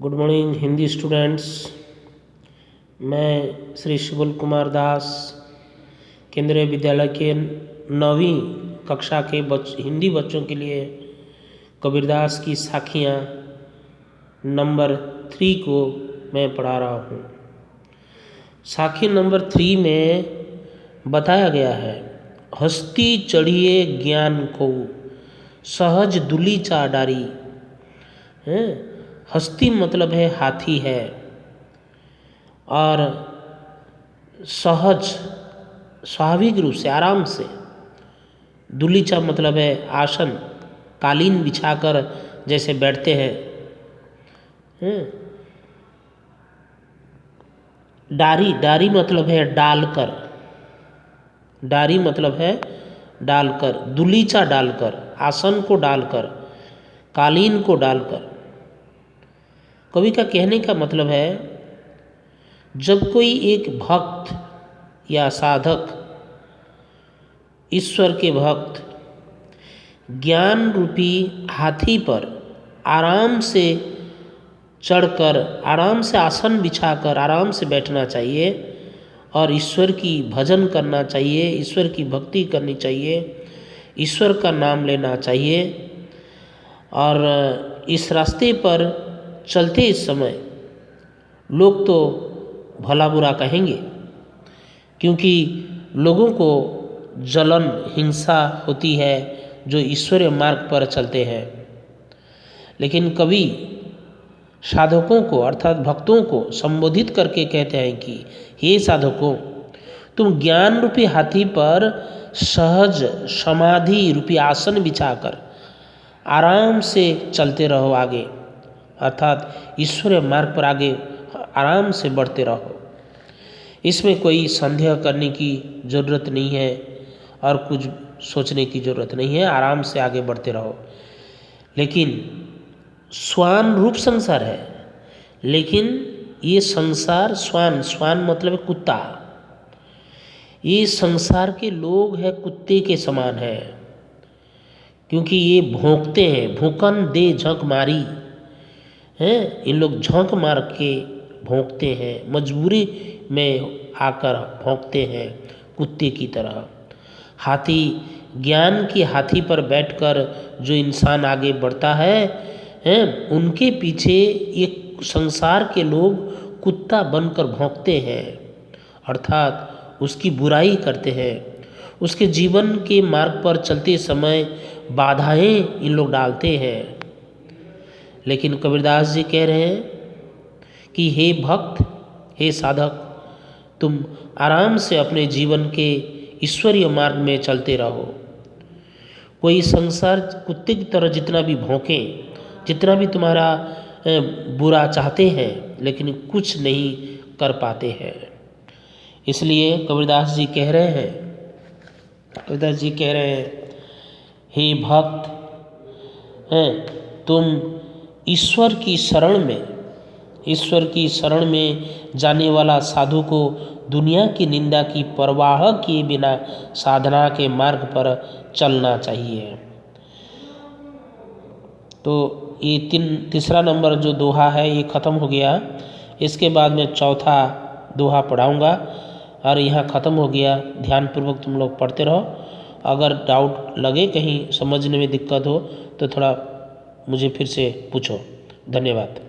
Good morning Hindi students. मैं श्री शिवल कुमार दास केंद्रीय विद्यालय के 9वीं कक्षा के हिंदी बच्चों के लिए कबीरदास की साखियाँ नंबर 3 को मैं पढ़ा रहा हूँ। साखी नंबर 3 में बताया गया है, हस्ती चढ़िए ज्ञान को सहज दुली चा डारी। हस्ती मतलब है हाथी है, और सहज स्वाभाविक रूप से आराम से, दुलीचा मतलब है आसन, कालीन बिछाकर जैसे बैठते हैं। डारी, डारी मतलब है डालकर, डारी मतलब है डालकर, दुलीचा डालकर, आसन को डालकर, कालीन को डालकर। कवि का कहने का मतलब है, जब कोई एक भक्त या साधक, ईश्वर के भक्त ज्ञान रूपी हाथी पर आराम से चढ़कर, आराम से आसन बिछाकर आराम से बैठना चाहिए और ईश्वर की भजन करना चाहिए, ईश्वर की भक्ति करनी चाहिए, ईश्वर का नाम लेना चाहिए। और इस रास्ते पर चलते इस समय लोग तो भला बुरा कहेंगे, क्योंकि लोगों को जलन हिंसा होती है जो ईश्वरीय मार्ग पर चलते हैं। लेकिन कवि साधकों को अर्थात भक्तों को संबोधित करके कहते हैं कि हे साधकों, तुम ज्ञान रूपी हाथी पर सहज समाधि रूपी आसन बिछाकर आराम से चलते रहो आगे, अर्थात ईश्वरीय मार्ग पर आगे आराम से बढ़ते रहो। इसमें कोई संदेह करने की ज़रूरत नहीं है और कुछ सोचने की ज़रूरत नहीं है, आराम से आगे बढ़ते रहो। लेकिन स्वान रूप संसार है, लेकिन ये संसार स्वान, स्वान मतलब है कुत्ता, ये संसार के लोग हैं कुत्ते के समान है, क्योंकि ये भौंकते हैं, भूकन दे झंक मारी हैं, इन लोग झंक मार के भौंकते हैं, मजबूरी में आकर भौंकते हैं कुत्ते की तरह। हाथी, ज्ञान की हाथी पर बैठकर जो इंसान आगे बढ़ता है, उनके पीछे एक संसार के लोग कुत्ता बनकर भौंकते हैं, अर्थात उसकी बुराई करते हैं। उसके जीवन के मार्ग पर चलते समय बाधाएं इन लोग डालते हैं। लेकिन कबीरदास जी कह रहे हैं कि हे भक्त, हे साधक, तुम आराम से अपने जीवन के ईश्वरीय मार्ग में चलते रहो। कोई संसार कुत्ते की तरह जितना भी भौंके, जितना भी तुम्हारा बुरा चाहते हैं, लेकिन कुछ नहीं कर पाते हैं। इसलिए कबीरदास जी कह रहे हैं, कबीरदास जी कह रहे हैं, हे भक्त, तुम ईश्वर की शरण में, ईश्वर की शरण में जाने वाला साधु को दुनिया की निंदा की परवाह किए बिना साधना के मार्ग पर चलना चाहिए। तो ये तीसरा नंबर जो दोहा है ये ख़त्म हो गया। इसके बाद मैं चौथा दोहा पढ़ाऊँगा और यहाँ ख़त्म हो गया। ध्यानपूर्वक तुम लोग पढ़ते रहो। अगर डाउट लगे, कहीं समझने में दिक्कत हो तो थोड़ा मुझे फिर से पूछो। धन्यवाद।